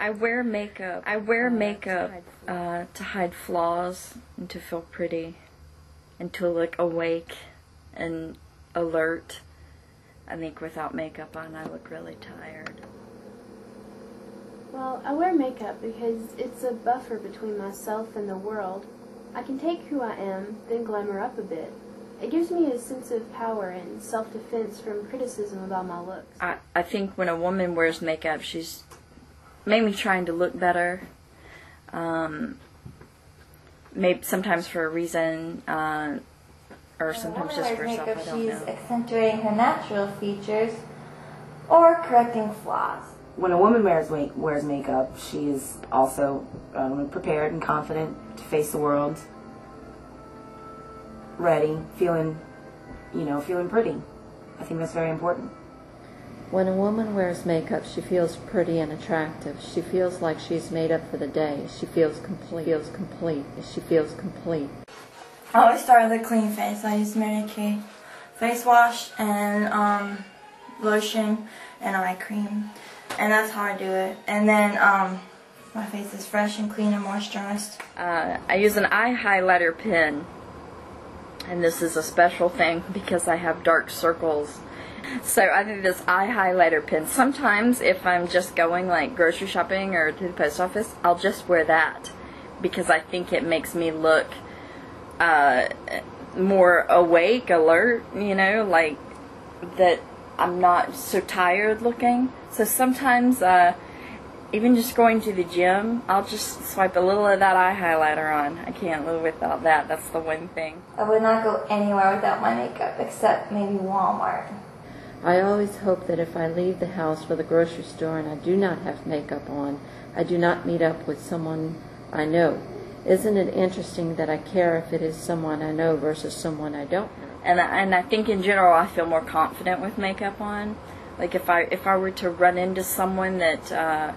I wear makeup to hide flaws and to feel pretty and to look awake and alert. I think without makeup on, I look really tired. Well, I wear makeup because it's a buffer between myself and the world. I can take who I am, then glamour up a bit. It gives me a sense of power and self-defense from criticism about my looks. I think when a woman wears makeup, she's mainly trying to look better. Maybe sometimes for a reason, or sometimes just for herself, I don't know. She's accentuating her natural features or correcting flaws. When a woman wears makeup, she is also prepared and confident to face the world, ready, feeling pretty. I think that's very important. When a woman wears makeup, she feels pretty and attractive. She feels like she's made up for the day. She feels complete. She feels complete. I always start with a clean face. I use Mary Kay face wash and lotion and eye cream. And that's how I do it. And then my face is fresh and clean and moisturized. I use an eye highlighter pen. And this is a special thing because I have dark circles. So I think this eye highlighter pen, sometimes if I'm just going like grocery shopping or to the post office, I'll just wear that because I think it makes me look more awake, alert, like that I'm not so tired looking. So sometimes even just going to the gym, I'll just swipe a little of that eye highlighter on. I can't live without that. That's the one thing. I would not go anywhere without my makeup except maybe Walmart. I always hope that if I leave the house for the grocery store and I do not have makeup on, I do not meet up with someone I know. Isn't it interesting that I care if it is someone I know versus someone I don't know? And I think in general I feel more confident with makeup on. Like if I were to run into someone that I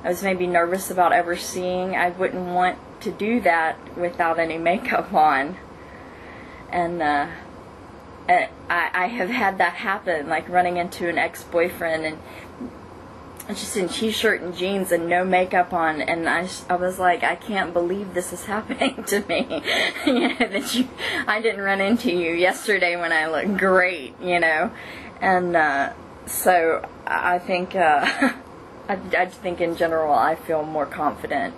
was maybe nervous about ever seeing, I wouldn't want to do that without any makeup on. And I have had that happen, like running into an ex-boyfriend and just in t-shirt and jeans and no makeup on, and I was like, I can't believe this is happening to me. That I didn't run into you yesterday when I looked great, and so I think I think in general I feel more confident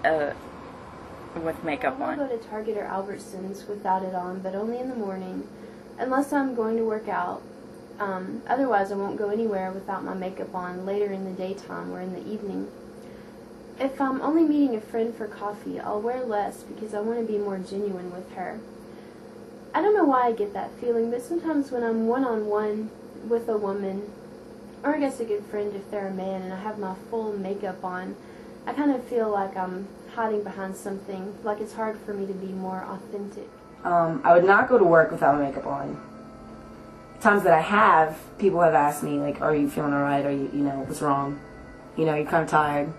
with makeup on. I won't go to Target or Albertsons without it on, but only in the morning, unless I'm going to work out. Otherwise, I won't go anywhere without my makeup on later in the daytime or in the evening. If I'm only meeting a friend for coffee, I'll wear less because I want to be more genuine with her. I don't know why I get that feeling, but sometimes when I'm one-on-one with a woman, or I guess a good friend if they're a man, and I have my full makeup on, I kind of feel like I'm hiding behind something, like it's hard for me to be more authentic. I would not go to work without makeup on. Times that I have, people have asked me, like, are you feeling alright? Are you, what's wrong? You're kind of tired. And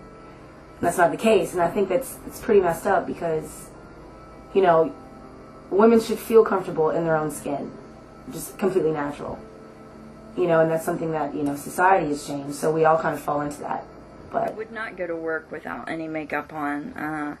that's not the case, and I think it's pretty messed up because, women should feel comfortable in their own skin, just completely natural. And that's something that, society has changed, so we all kind of fall into that. But I would not go to work without any makeup on,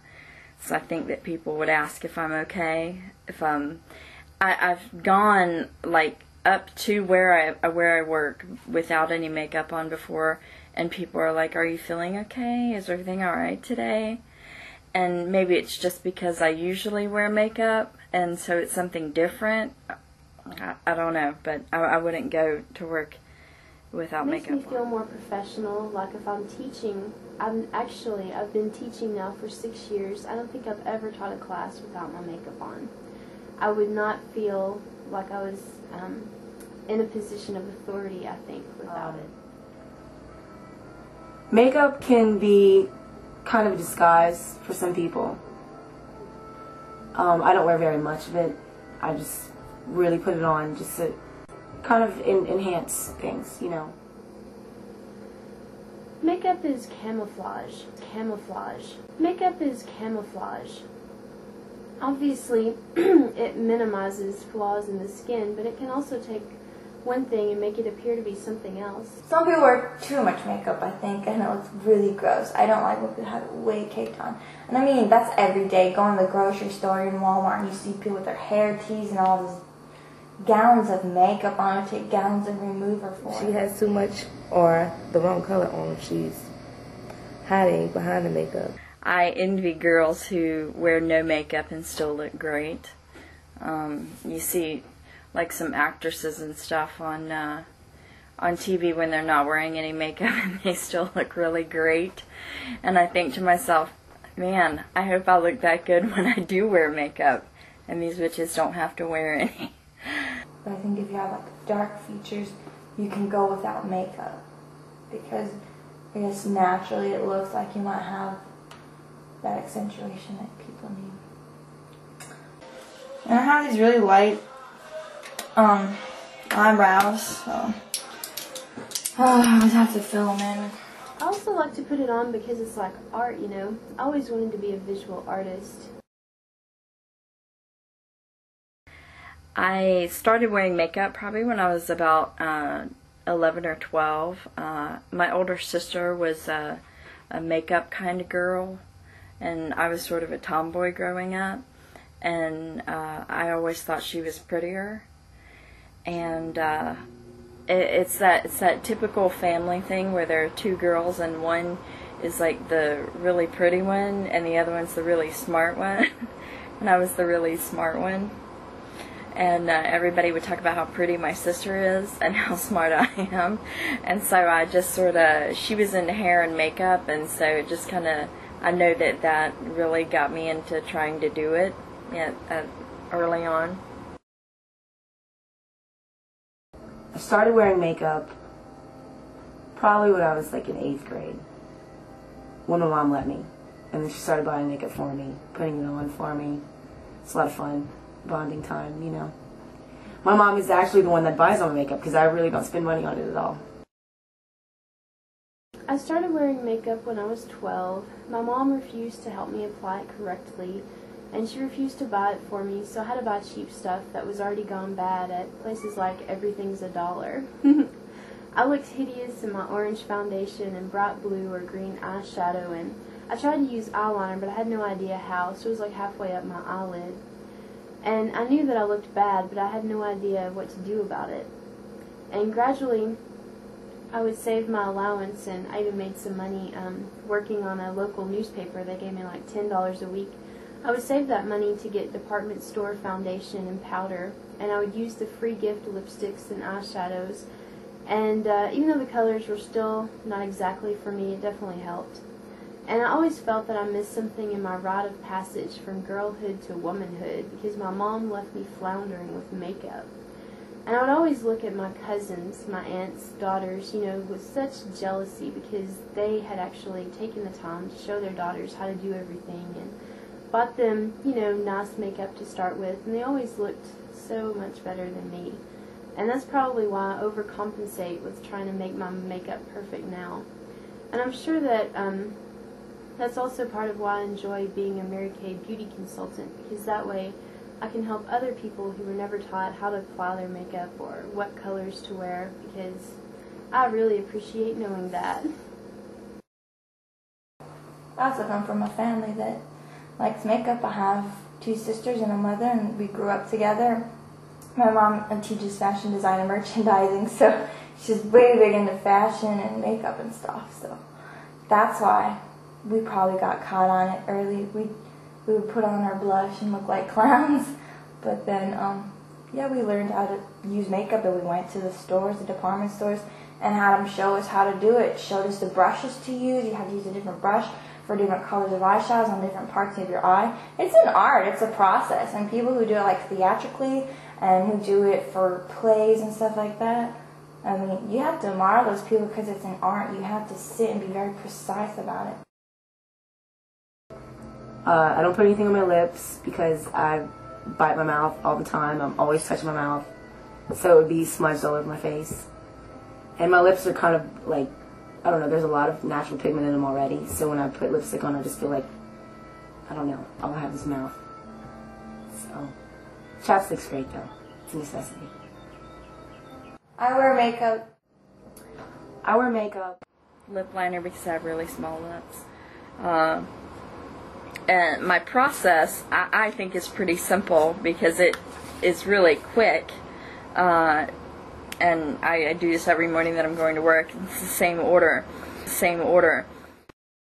so I think that people would ask if I'm okay. If I've gone, like, up to where I work without any makeup on before, and people are like, are you feeling okay? Is everything alright today? And maybe it's just because I usually wear makeup, and so it's something different. I don't know, but I wouldn't go to work without makeup on. It makes me feel more professional, like if I'm teaching. I've been teaching now for 6 years. I don't think I've ever taught a class without my makeup on. I would not feel like I was in a position of authority, I think, without it. Makeup can be kind of a disguise for some people. I don't wear very much of it. I just really put it on just to kind of enhance things, Makeup is camouflage. Makeup is camouflage. Obviously, it minimizes flaws in the skin, but it can also take one thing and make it appear to be something else. Some people wear too much makeup, I think, and it looks really gross. I don't like when people have it way caked on. And I mean, that's every day. Going to the grocery store in Walmart and you see people with their hair teased and all these gallons of makeup on her, take gallons and remove her for She has too much or the wrong color on. She's hiding behind the makeup. I envy girls who wear no makeup and still look great. You see, like some actresses and stuff on TV when they're not wearing any makeup and they still look really great. And I think to myself, man, I hope I look that good when I do wear makeup and these bitches don't have to wear any. But I think if you have like dark features, you can go without makeup because I guess naturally it looks like you might have that accentuation that people need. And I have these really light eyebrows, so I just have to fill them in. I also like to put it on because it's like art, you know. I always wanted to be a visual artist. I started wearing makeup probably when I was about 11 or 12. My older sister was a makeup kind of girl, and I was sort of a tomboy growing up, and I always thought she was prettier. And it's that typical family thing where there are two girls and one is like the really pretty one and the other one's the really smart one. And I was the really smart one. And everybody would talk about how pretty my sister is and how smart I am. And so I just sort of, she was into hair and makeup, and so it just kind of, I know that really got me into trying to do it early on. I started wearing makeup probably when I was like in 8th grade, when my mom let me. And then she started buying makeup for me, putting it on for me. It's a lot of fun, bonding time, you know. My mom is actually the one that buys all my makeup because I really don't spend money on it at all. I started wearing makeup when I was 12. My mom refused to help me apply it correctly, and she refused to buy it for me, so I had to buy cheap stuff that was already gone bad at places like Everything's $1. I looked hideous in my orange foundation and bright blue or green eyeshadow, and I tried to use eyeliner, but I had no idea how, so it was like halfway up my eyelid. And I knew that I looked bad, but I had no idea what to do about it. And gradually, I would save my allowance, and I even made some money working on a local newspaper. They gave me like $10 a week. I would save that money to get department store foundation and powder, and I would use the free gift lipsticks and eyeshadows. And even though the colors were still not exactly for me, it definitely helped. And I always felt that I missed something in my rite of passage from girlhood to womanhood because my mom left me floundering with makeup. And I would always look at my cousins, my aunts, daughters, you know, with such jealousy because they had actually taken the time to show their daughters how to do everything and bought them, you know, nice makeup to start with, and they always looked so much better than me. And that's probably why I overcompensate with trying to make my makeup perfect now. And I'm sure that that's also part of why I enjoy being a Mary Kay beauty consultant, because that way I can help other people who were never taught how to apply their makeup or what colors to wear, because I really appreciate knowing that. I also come from a family that likes makeup. I have 2 sisters and a mother, and we grew up together. My mom teaches fashion design and merchandising, so she's way big into fashion and makeup and stuff, so that's why we probably got caught on it early. We would put on our blush and look like clowns, but then yeah, we learned how to use makeup, and we went to the stores, the department stores, and had them show us how to do it. Showed us the brushes to use. You have to use a different brush for different colors of eyeshadows on different parts of your eye. It's an art, it's a process, and people who do it like theatrically and who do it for plays and stuff like that, I mean, you have to admire those people because it's an art. You have to sit and be very precise about it. I don't put anything on my lips because I bite my mouth all the time. I'm always touching my mouth, so it would be smudged all over my face. And my lips are kind of like, I don't know, there's a lot of natural pigment in them already, so when I put lipstick on, I just feel like, I don't know, all I have is mouth. So, chapstick's great though. It's a necessity. I wear makeup. I wear makeup. Lip liner because I have really small lips. And my process, I think, is pretty simple because it is really quick. And I do this every morning that I'm going to work. It's the same order.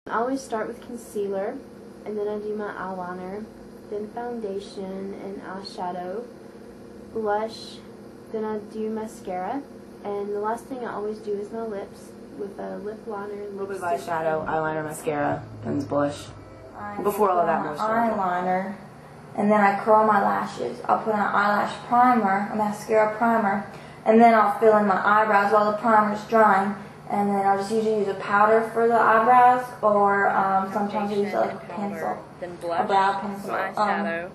I always start with concealer, and then I do my eyeliner, then foundation and eyeshadow, blush, then I do mascara, and the last thing I always do is my lips with a lip liner and A little bit of lipstick. eyeshadow, eyeliner, mascara, and blush. Before all of that moisturizer. Eyeliner, and then I curl my lashes. I'll put on an eyelash primer, a mascara primer, and then I'll fill in my eyebrows while the primer's drying. And then I'll just usually use a powder for the eyebrows, or sometimes I use like a pencil, then blush, a brow pencil, some eyeshadow,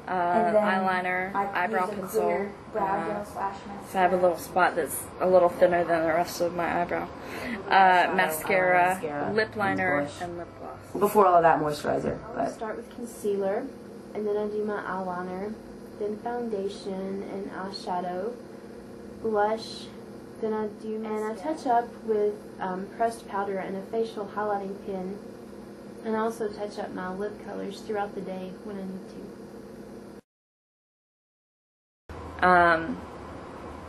and then eyeliner, I eyebrow use a pencil. clear brow gel / So I mascara. have a little spot that's a little thinner than the rest of my eyebrow. Mascara, mascara, lip liner, and blush. and lip gloss. Before all of that moisturizer. I But start with concealer, and then I do my eyeliner, then foundation and eyeshadow, blush, then I do and I touch up with pressed powder and a facial highlighting pen, and I also touch up my lip colors throughout the day when I need to.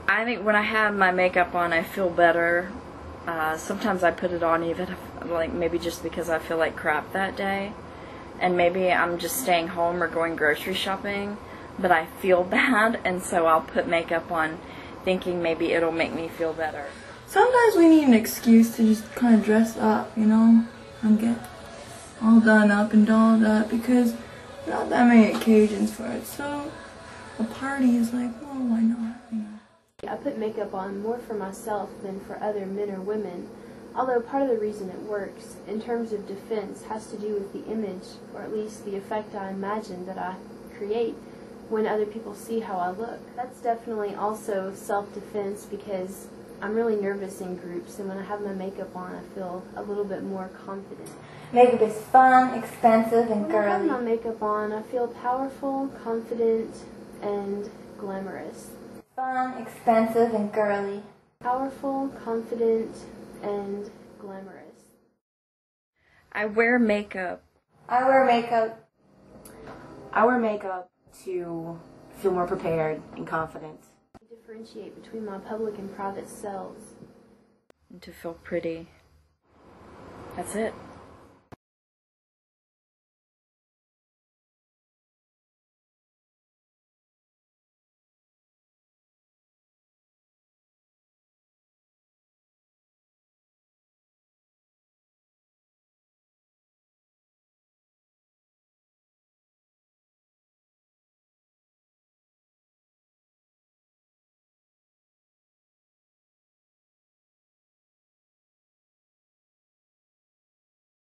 I think when I have my makeup on, I feel better. Sometimes I put it on even if, like, maybe just because I feel like crap that day, and maybe I'm just staying home or going grocery shopping, but I feel bad, and so I'll put makeup on thinking maybe it'll make me feel better. Sometimes we need an excuse to just kind of dress up, you know, and get all done up and dolled up, because there are not that many occasions for it. So a party is like, well, why not, you know? I put makeup on more for myself than for other men or women, although part of the reason it works, in terms of defense, has to do with the image, or at least the effect I imagine that I create when other people see how I look. That's definitely also self-defense, because I'm really nervous in groups, and when I have my makeup on, I feel a little bit more confident. Makeup is fun, expensive, and When I have girly. my makeup on, I feel powerful, confident, and glamorous. Fun, expensive, and girly. Powerful, confident, and glamorous. I wear makeup. I wear makeup. I wear makeup to feel more prepared and confident. Differentiate between my public and private selves. And to feel pretty. That's it.